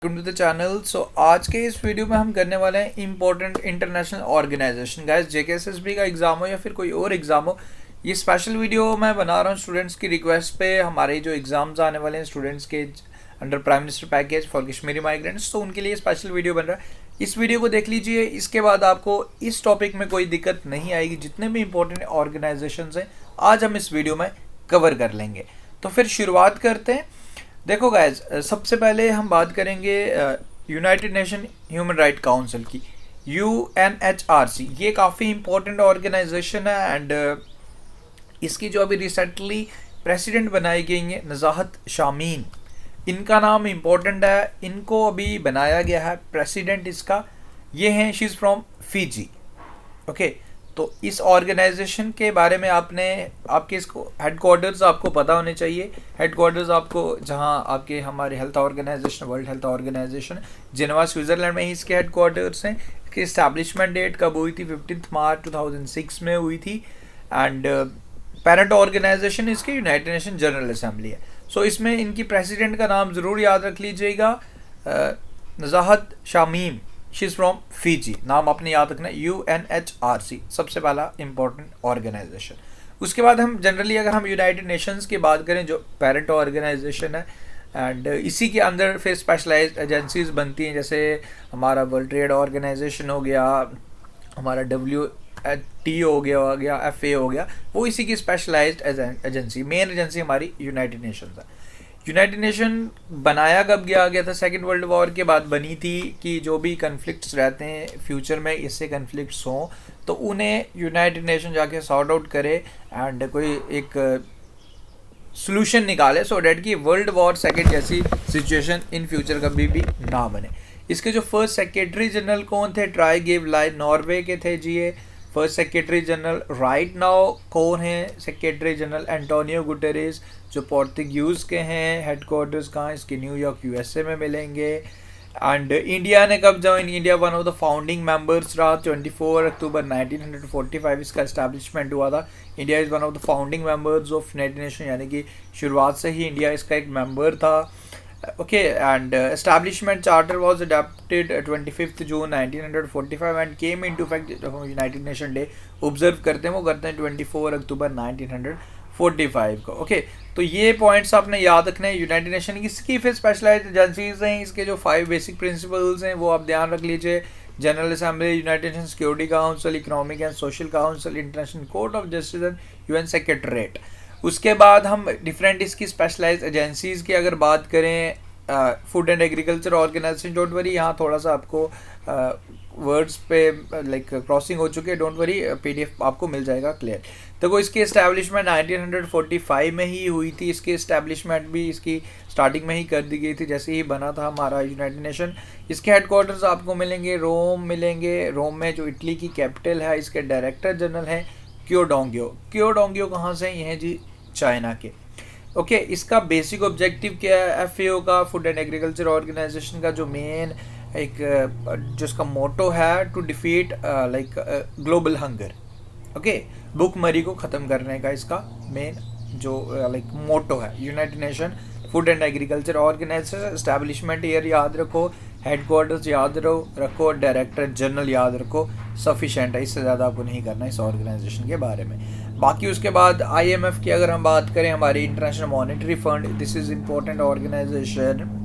Welcome to the channel. So आज के इस वीडियो में हम करने वाले हैं important international organisation. Guys, JKSSB का एग्ज़ाम हो या फिर कोई और एग्ज़ाम हो, ये स्पेशल वीडियो मैं बना रहा हूँ स्टूडेंट्स की रिक्वेस्ट पे। हमारे जो एग्ज़ाम्स आने वाले हैं स्टूडेंट्स के under prime minister package for Kashmiri migrants, तो उनके लिए स्पेशल वीडियो बन रहा है। इस वीडियो को देख लीजिए, इसके बाद आपको इस टॉपिक में कोई दिक्कत नहीं आएगी। जितने भी इंपॉर्टेंट ऑर्गेनाइजेशन हैं आज हम इस वीडियो में कवर कर लेंगे। तो फिर शुरुआत करते हैं। देखो गाइज, सबसे पहले हम बात करेंगे United nation human right council की, UNHRC। ये काफ़ी इंपॉर्टेंट ऑर्गेनाइजेशन है एंड इसकी जो अभी रिसेंटली प्रेसिडेंट बनाई गई हैं नज़ाहत शामीन, इनका नाम इम्पोर्टेंट है। इनको अभी बनाया गया है प्रेसिडेंट, इसका ये हैं, she is from Fiji. Okay, तो इस ऑर्गेनाइजेशन के बारे में आपके इसको हेडक्वार्टर्स आपको पता होने चाहिए। हेडक्वार्टर्स आपको जहां आपके हमारे health organisation, world health organisation Geneva Switzerland में ही इसके हेडक्वार्टर्स हैं। इसकी इस्टेब्लिशमेंट डेट कब हुई थी? 15 मार्च 2006 में हुई थी। एंड पेरेंट ऑर्गेनाइजेशन इसकी यूनाइटेड नेशन जनरल असेंबली है। सो इसमें इनकी प्रेसिडेंट का नाम ज़रूर याद रख लीजिएगा, Nazhat Shameem. She is from Fiji. नाम आपने याद रखना है, UNHRC, सबसे पहला इंपॉर्टेंट ऑर्गेनाइजेशन। उसके बाद हम जनरली अगर हम यूनाइटेड नेशंस की बात करें, जो पेरेंट ऑर्गेनाइजेशन है, एंड इसी के अंदर फिर स्पेशलाइज्ड एजेंसीज बनती हैं, जैसे हमारा वर्ल्ड ट्रेड ऑर्गेनाइजेशन हो गया, हमारा WTO हो गया, FA हो गया, वो इसी की स्पेशलाइज्ड एजेंसी, मेन एजेंसी हमारी यूनाइटेड नेशंस है। यूनाइटेड नेशन बनाया कब गया था? सेकेंड वर्ल्ड वॉर के बाद बनी थी कि जो भी कन्फ्लिक्ट्स रहते हैं फ्यूचर में, इससे कन्फ्लिक्ट्स हों तो उन्हें यूनाइटेड नेशन जाके सॉर्ट आउट करे एंड कोई एक सोल्यूशन निकाले, सो डैट कि वर्ल्ड वॉर सेकेंड जैसी सिचुएशन इन फ्यूचर कभी भी ना बने। इसके जो फर्स्ट सेक्रेटरी जनरल कौन थे? ट्राई गेव लाई, नॉर्वे के थे जी ये first secretary general. Right now कौन है सेक्रेटरी जनरल? एंटोनियो गुटेरेस, जो पोर्तुगीज के हैं। हेडक्वार्टर्स कहाँ? इसके न्यूयॉर्क USA में मिलेंगे। एंड इंडिया ने कब join? India one of the founding members रहा। 24 अक्टूबर 1945 इसका एस्टैब्लिशमेंट हुआ था। India is one of the founding members of United nation, यानी कि शुरुआत से ही इंडिया इसका एक मेंबर था। Okay, and establishment charter was adopted 25 June 1945 and came into effect. जब हम यूनाइटेड नेशन डे ऑब्जर्व करते हैं वो करते हैं 24 अक्टूबर 1945 को। ओके, तो ये पॉइंट्स आपने याद रखने हैं। यूनाइटेड नेशन इसकी फिर स्पेशलाइज्ड एजेंसीज हैं, इसके जो 5 बेसिक प्रिंसिपल्स हैं वो आप ध्यान रख लीजिए। General assembly, United nation security council, economic and social council, international court of justice and UN secretariat. उसके बाद हम डिफरेंट इसकी स्पेशलाइज्ड एजेंसीज़ की अगर बात करें, food and agriculture organisation, don't worry, यहाँ थोड़ा सा आपको वर्ड्स पे लाइक क्रॉसिंग हो चुके हैं, डोंट वरी, PDF आपको मिल जाएगा क्लियर। देखो, इसकी इस्टेब्लिशमेंट 1945 में ही हुई थी। इसकी इस्टेब्लिशमेंट भी इसकी स्टार्टिंग में ही कर दी गई थी जैसे ही बना था हमारा यूनाइटेड नेशन। इसके हेडक्वार्टर्स आपको मिलेंगे रोम रोम में, जो इटली की कैपिटल है। इसके डायरेक्टर जनरल हैं क्योडोंगियो कहाँ से? ये हैं जी चाइना के। ओके, इसका बेसिक ऑब्जेक्टिव क्या है? FAO का, फूड एंड एग्रीकल्चर ऑर्गेनाइजेशन का जो मेन एक जो इसका मोटो है, to defeat like global hunger. Okay, भूखमरी को ख़त्म करने का इसका मेन जो लाइक मोटो है। United Nation food and agriculture organisation, establishment year याद रखो, हेडक्वार्टर्स याद रखो, डायरेक्टर जनरल याद रखो, सफिशेंट है। इससे ज़्यादा आपको नहीं करना इस ऑर्गेनाइजेशन के बारे में। बाकी उसके बाद IMF की अगर हम बात करें, हमारी international monetary fund, this is important organisation.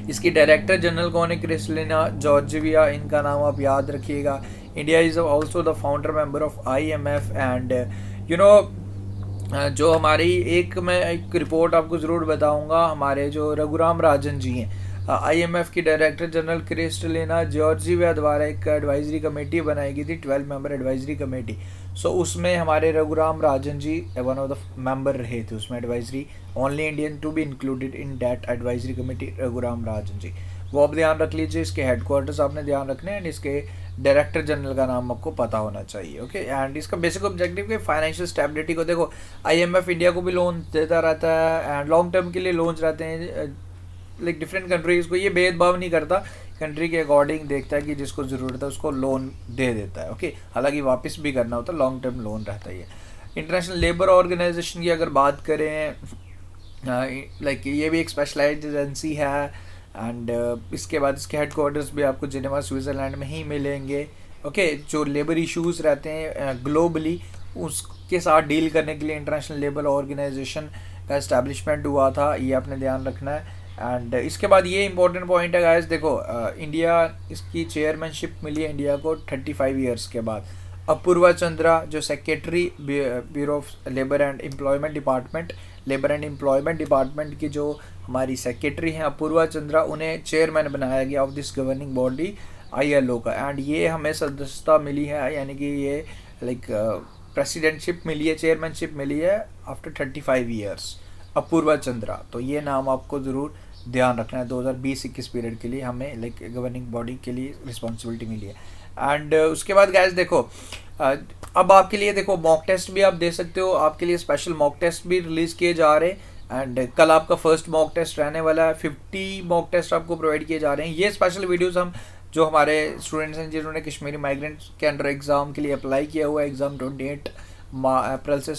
इसकी डायरेक्टर जनरल कौन है? क्रिस्टलिना जॉर्जिया, इनका नाम आप याद रखिएगा। India is also the founder member of IMF and you know, जो हमारी मैं एक रिपोर्ट आपको ज़रूर बताऊंगा, हमारे जो रघुराम राजन जी हैं, IMF की डायरेक्टर जनरल क्रिस्टलिना जॉर्जिया द्वारा एक एडवाइजरी कमेटी बनाई गई थी, 12 मेंबर एडवाइजरी कमेटी। सो उसमें हमारे Raghuram Rajan ji one of the member रहे थे उसमें advisory, only Indian to be included in that advisory committee, Raghuram Rajan ji. वो आप ध्यान रख लीजिए। इसके हेडक्वार्टर्स आपने ध्यान रखने एंड इसके डायरेक्टर जनरल का नाम आपको पता होना चाहिए। ओके, एंड इसका बेसिक ऑब्जेक्टिव के फाइनेंशियल स्टेबिलिटी को देखो, IMF इंडिया को भी लोन देता रहता है एंड लॉन्ग टर्म के लिए लोन्स रहते हैं लाइक डिफरेंट कंट्रीज़ को। ये भेदभाव नहीं करता, कंट्री के अकॉर्डिंग देखता है कि जिसको ज़रूरत है उसको लोन दे देता है। ओके, हालांकि वापस भी करना होता है, लॉन्ग टर्म लोन रहता है। इंटरनेशनल लेबर ऑर्गेनाइजेशन की अगर बात करें, लाइक ये भी एक स्पेशलाइज्ड एजेंसी है एंड इसके बाद इसके हेडक्वार्टर्स भी आपको जिनेवा स्विट्ज़रलैंड में ही मिलेंगे। ओके, जो लेबर इश्यूज़ रहते हैं ग्लोबली उसके साथ डील करने के लिए इंटरनेशनल लेबर ऑर्गेनाइजेशन का इस्टेब्लिशमेंट हुआ था, ये आपने ध्यान रखना है। एंड इसके बाद ये इंपॉर्टेंट पॉइंट है गाइस, देखो इंडिया इसकी चेयरमैनशिप मिली है इंडिया को 35 ईयर्स के बाद। अपूर्वा चंद्रा जो secretary bureau of labour and employment department की जो हमारी सेक्रेटरी हैं अपूर्वा चंद्रा, उन्हें चेयरमैन बनाया गया of this governing body ILO का। एंड ये हमें सदस्यता मिली है, यानी कि ये लाइक प्रेसिडेंटशिप मिली है, चेयरमैनशिप मिली है आफ्टर 35 ईयर्स अपूर्वा चंद्रा। तो ये नाम आपको ज़रूर ध्यान रखना है। 2020-21 पीरियड के लिए हमें लाइक गवर्निंग बॉडी के लिए रिस्पॉन्सिबिलिटी मिली है। एंड उसके बाद गाइस देखो अब आपके लिए देखो मॉक टेस्ट भी आप दे सकते हो, आपके लिए स्पेशल मॉक टेस्ट भी रिलीज़ किए जा रहे हैं। एंड कल आपका फर्स्ट मॉक टेस्ट रहने वाला है, 50 मॉक टेस्ट आपको प्रोवाइड किए जा रहे हैं। ये स्पेशल वीडियोस हम जो हमारे स्टूडेंट्स हैं जिन्होंने कश्मीरी माइग्रेंट के अंडर एग्ज़ाम के लिए अप्लाई किया हुआ है, एग्ज़ाम 28 अप्रैल से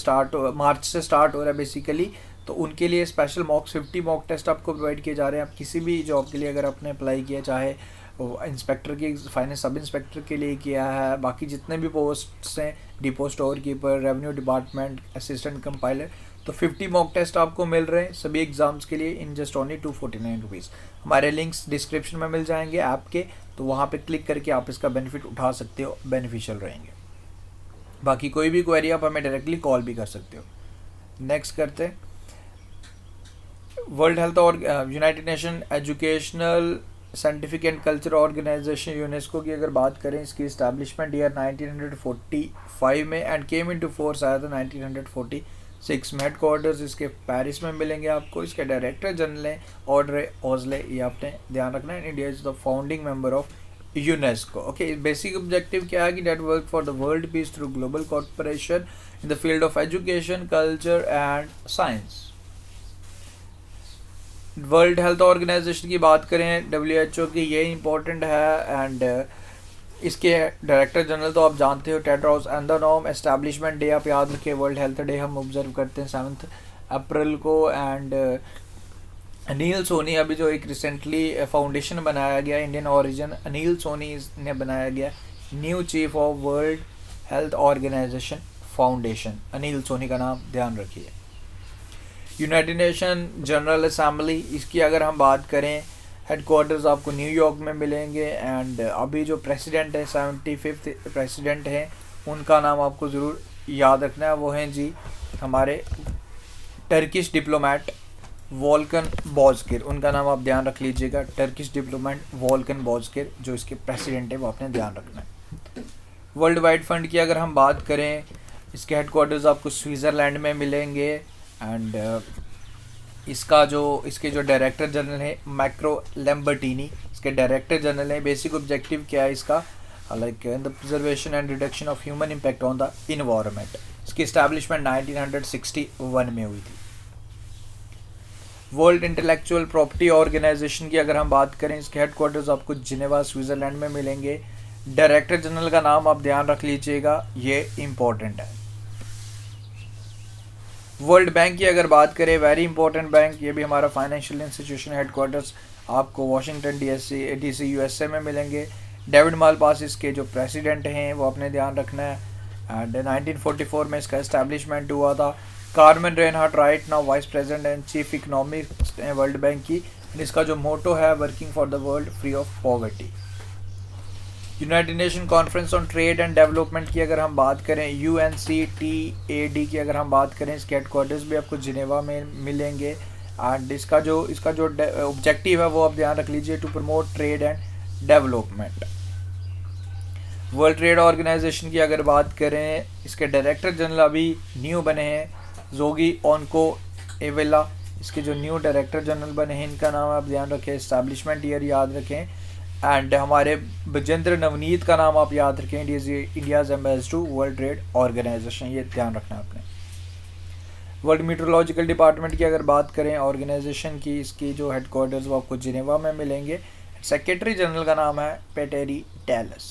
मार्च से स्टार्ट हो रहा है बेसिकली, तो उनके लिए स्पेशल 50 मॉक टेस्ट आपको प्रोवाइड किए जा रहे हैं। आप किसी भी जॉब के लिए अगर आपने अप्लाई किया, चाहे इंस्पेक्टर की फाइनेंस सब इंस्पेक्टर के लिए किया है, बाकी जितने भी पोस्ट्स हैं, depot store keeper, revenue department, assistant compiler, तो 50 मॉक टेस्ट आपको मिल रहे हैं सभी एग्ज़ाम्स के लिए इन जस्ट ओनली 249 रुपीज़। हमारे लिंक्स डिस्क्रिप्शन में मिल जाएंगे ऐप के, तो वहाँ पे क्लिक करके आप इसका बेनिफिट उठा सकते हो, बेनिफिशियल रहेंगे। बाकी कोई भी क्वेरी आप हमें डायरेक्टली कॉल भी कर सकते हो। नेक्स्ट करते हैं वर्ल्ड हेल्थ और United Nation educational scientific and culture organisation UNESCO की अगर बात करें, इसकी इस्टेब्लिशमेंट ईयर 1945 में एंड केम इनटू फोर्स आया था 1946 में। हेडक्वार्टर्स इसके पेरिस में मिलेंगे आपको। इसके डायरेक्टर जनरल हैं ऑड्रे ऑजले, ये आपने ध्यान रखना है। India is the founding member of UNESCO. Okay, basic objective क्या है कि that work for the world peace through global corporation in the field of education, culture and science. World health organisation की बात करें, WHO की, ये important है। And इसके डायरेक्टर जनरल तो आप जानते हो टेड्रोस एंधेनोम। एस्टैब्लिशमेंट डे आप याद रखिए, वर्ल्ड हेल्थ डे हम ऑब्जर्व करते हैं 7 अप्रैल को। एंड अनिल सोनी, अभी जो एक रिसेंटली फाउंडेशन बनाया गया इंडियन ओरिजिन, अनिल सोनी ने बनाया गया new chief of world health organisation foundation. Anil Soni का नाम ध्यान रखिए। यूनाइटेड नेशन जनरल असेंबली, इसकी अगर हम बात करें, हेडक्वार्टर्स आपको न्यूयॉर्क में मिलेंगे। एंड अभी जो प्रेसिडेंट है 75th प्रेसिडेंट हैं, उनका नाम आपको ज़रूर याद रखना है, वो हैं जी हमारे टर्किश डिप्लोमेट वोल्कन बोजकिर। उनका नाम आप ध्यान रख लीजिएगा, टर्किश डिप्लोमेट वोल्कन बोजकिर जो इसके प्रेसिडेंट है, वो आपने ध्यान रखना है। वर्ल्ड वाइड फंड की अगर हम बात करें, इसके हेडक्वार्टर्स आपको स्विट्ज़रलैंड में मिलेंगे। एंड इसके जो डायरेक्टर जनरल है मैक्रो लैम्बर्टिनी, इसके डायरेक्टर जनरल है। बेसिक ऑब्जेक्टिव क्या है इसका, like the preservation and reduction of human impact on the environment. इसकी इस्टेब्लिशमेंट 1961 में हुई थी। वर्ल्ड इंटेलेक्चुअल प्रॉपर्टी ऑर्गेनाइजेशन की अगर हम बात करें, इसके हेडक्वार्टर्स आपको जिनेवा स्विट्ज़रलैंड में मिलेंगे। डायरेक्टर जनरल का नाम आप ध्यान रख लीजिएगा, ये इम्पोर्टेंट है। वर्ल्ड बैंक की अगर बात करें, वेरी इंपॉर्टेंट बैंक, ये भी हमारा फाइनेंशियल इंस्टीट्यूशन, हेडक्वार्टर्स आपको वाशिंगटन DC USA में मिलेंगे। डेविड मालपास इसके जो प्रेसिडेंट हैं, वो आपने ध्यान रखना है। एंड 1944 में इसका इस्टेब्लिशमेंट हुआ था। Carmen Reinhart right now vice president and chief economist हैं वर्ल्ड बैंक की। इसका जो मोटो है, working for the world free of poverty. United nation conference on trade and development की अगर हम बात करें, UNCTAD की अगर हम बात करें, इसके हेडक्वार्टर्स भी आपको जिनेवा में मिलेंगे। एंड इसका जो ऑब्जेक्टिव है वो आप ध्यान रख लीजिए, to promote trade and development. World trade organisation की अगर बात करें, इसके डायरेक्टर जनरल अभी न्यू बने हैं, जोगी ओनको एवेला, इसके जो न्यू डायरेक्टर जनरल बने हैं, इनका नाम आप ध्यान रखें। इस्टेब्लिशमेंट ईयर याद रखें। एंड हमारे बजेंद्र नवनीत का नाम आप याद रखें, India's ambassador to world trade organisation, ये ध्यान रखना है आपने। वर्ल्ड मीटरोलॉजिकल डिपार्टमेंट की अगर बात करें ऑर्गेनाइजेशन की, इसकी जो हेडक्वार्टर्स वो आपको जिनेवा में मिलेंगे। सेक्रेटरी जनरल का नाम है Petteri Taalas.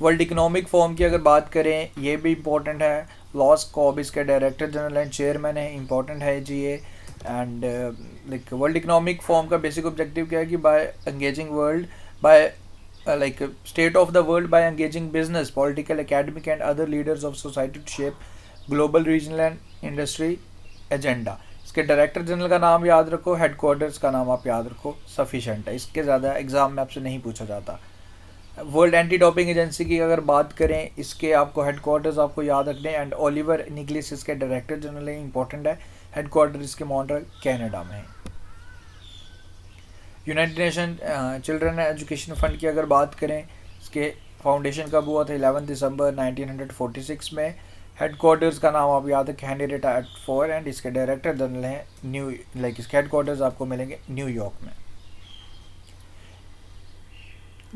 World economic forum की अगर बात करें, ये भी इंपॉर्टेंट है। लॉस कॉब इसके डायरेक्टर जनरल एंड चेयरमैन है, इंपॉर्टेंट है जी ये। And like world economic forum का बेसिक ऑब्जेक्टिव क्या है कि by engaging world by like state of the world by engaging business, political, academic and other leaders of society to shape global, regional and industry agenda. इसके director general का नाम याद रखो, headquarters का नाम आप याद रखो, सफिशेंट है, इसके ज़्यादा एग्जाम में आपसे नहीं पूछा जाता. वर्ल्ड एंटी डोपिंग एजेंसी की अगर बात करें, इसके आपको हेडक्वार्टर्स आपको याद रखने, एंड ओलिवर निकलिस इसके डायरेक्टर जनरल है, इंपॉर्टेंट है. हेडक्वार्टर इसके मॉन्ट्रियल कनाडा में है. United nation children education fund की अगर बात करें, इसके फाउंडेशन कब हुआ था? 11 दिसंबर 1946 में. हेडक्वार्टर्स का नाम आप याद रखें, हेनरिएटा एट 4, एंड इसके डायरेक्टर जनरल हैं इसके हेडक्वार्टर्स आपको मिलेंगे न्यूयॉर्क में.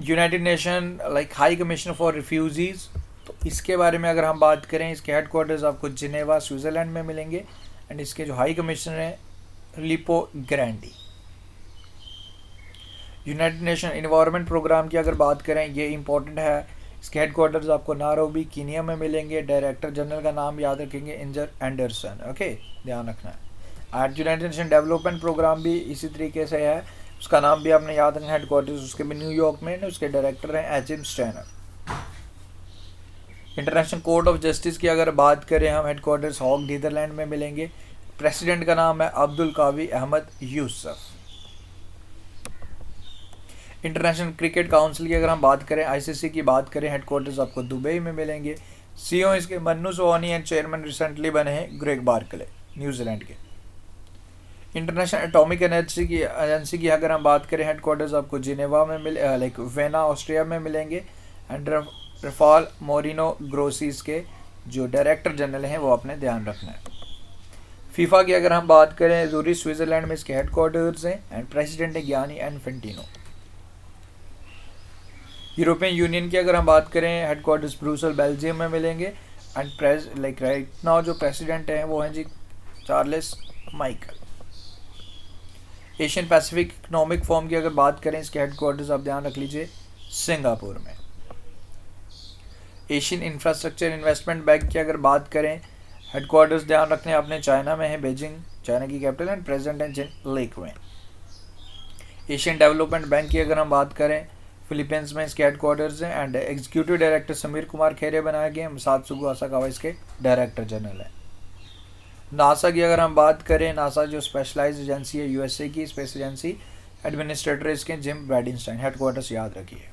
United nation high commissioner for refugees, तो इसके बारे में अगर हम बात करें, इसके हेडक्वार्टर्स आपको जिनेवा स्विट्ज़रलैंड में मिलेंगे, एंड इसके जो हाई कमिश्नर हैं Filippo Grandi. United Nation Environment Programme की अगर बात करें, ये इंपॉर्टेंट है, इसके हेडक्वार्टर्स आपको नायरोबी कीनिया में मिलेंगे. डायरेक्टर जनरल का नाम याद रखेंगे इंजर एंडरसन, ओके, ध्यान रखना है. And United Nation development programme भी इसी तरीके से है, उसका नाम भी आपने याद रखना. हेडक्वार्टर्स उसके भी न्यूयॉर्क में, उसके डायरेक्टर हैं Achim Steiner. International court of justice की अगर बात करें हम, हेडक्वार्टर्स हॉग नीदरलैंड में मिलेंगे. प्रेसिडेंट का नाम है Abdulqawi Ahmed Yusuf. International cricket council की अगर हम बात करें, आईसीसी की बात करें, हेडक्वार्टर्स आपको दुबई में मिलेंगे. सीईओ इसके Mannu Sohani and chairman recently बने हैं ग्रेग बार्कले, न्यूजीलैंड के. इंटरनेशनल एटॉमिक एजेंसी की अगर हम बात करें, हेडक्वार्टर्स आपको जिनेवा में वेना ऑस्ट्रिया में मिलेंगे. एंड रफाल मोरिनो ग्रोसीस के जो डायरेक्टर जनरल हैं वो आपने ध्यान रखना है. फीफा की अगर हम बात करें, जूरिच स्विट्जरलैंड में इसके हेडक्वार्टर्स हैं, एंड प्रेसिडेंट है गियानी इन्फेंटिनो. यूरोपियन यूनियन की अगर हम बात करें, हेडक्वार्टर्स ब्रुसेल बेल्जियम में मिलेंगे. एंड राइट नाउ जो प्रेसिडेंट हैं वो हैं जी Charles Michel. Asian Pacific Economic forum की अगर बात करें, इसके हेडक्वार्टर्स आप ध्यान रख लीजिए सिंगापुर में. एशियन इंफ्रास्ट्रक्चर इन्वेस्टमेंट बैंक की अगर बात करें, हेडक्वार्टर्स ध्यान रखने आपने चाइना में है, बीजिंग चाइना की कैपिटल, एंड प्रेसिडेंट है जिन लेकवेन. एशियन डेवलपमेंट बैंक की अगर हम बात करें, फिलीपींस में इसके हेडक्वार्टर्स हैं, and executive director Sameer Kumar Khare बनाए गए. मसात्सुगु आसाकावा इसके डायरेक्टर जनरल है. नासा की अगर हम बात करें, नासा जो स्पेशलाइज्ड एजेंसी है यूएसए की स्पेस एजेंसी, एडमिनिस्ट्रेटर इसके जिम ब्रैडिनस्टाइन. हेडक्वार्टर्स याद रखिए.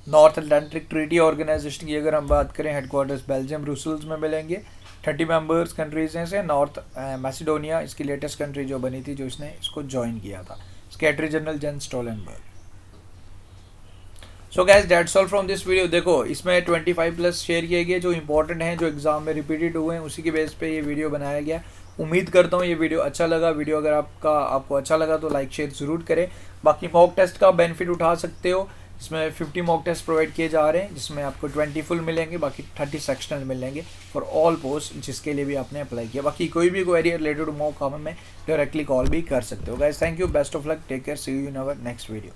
नॉर्थ अटलांटिक ट्रीटी ऑर्गेनाइजेशन की अगर हम बात करें, हेडक्वार्टर्स बेल्जियम ब्रुसेल्स में मिलेंगे. 30 मेंबर्स कंट्रीज हैं से नॉर्थ मैसिडोनिया इसकी लेटेस्ट कंट्री जो बनी थी, जो इसने इसको ज्वाइन किया था. Secretary general Jens Stoltenberg. So guys that's all from this video. देखो इसमें 25+ शेयर किए गए जो इंपॉर्टेंट हैं, जो एग्जाम में रिपीटेड हुए हैं, उसी के बेस पे ये वीडियो बनाया गया. उम्मीद करता हूँ ये वीडियो अच्छा लगा. वीडियो अगर आपको अच्छा लगा तो लाइक शेयर ज़रूर करें. बाकी मॉक टेस्ट का बेनिफिट उठा सकते हो. इसमें 50 मॉक टेस्ट प्रोवाइड किए जा रहे हैं, जिसमें आपको 20 फुल मिलेंगे, बाकी 30 सेक्शनल मिलेंगे फॉर ऑल पोस्ट जिसके लिए भी आपने अप्लाई किया. बाकी कोई भी क्वेरी रिलेटेड मॉक में डायरेक्टली कॉल भी कर सकते हो. Guys thank you, best of luck, take care, see you in our next video.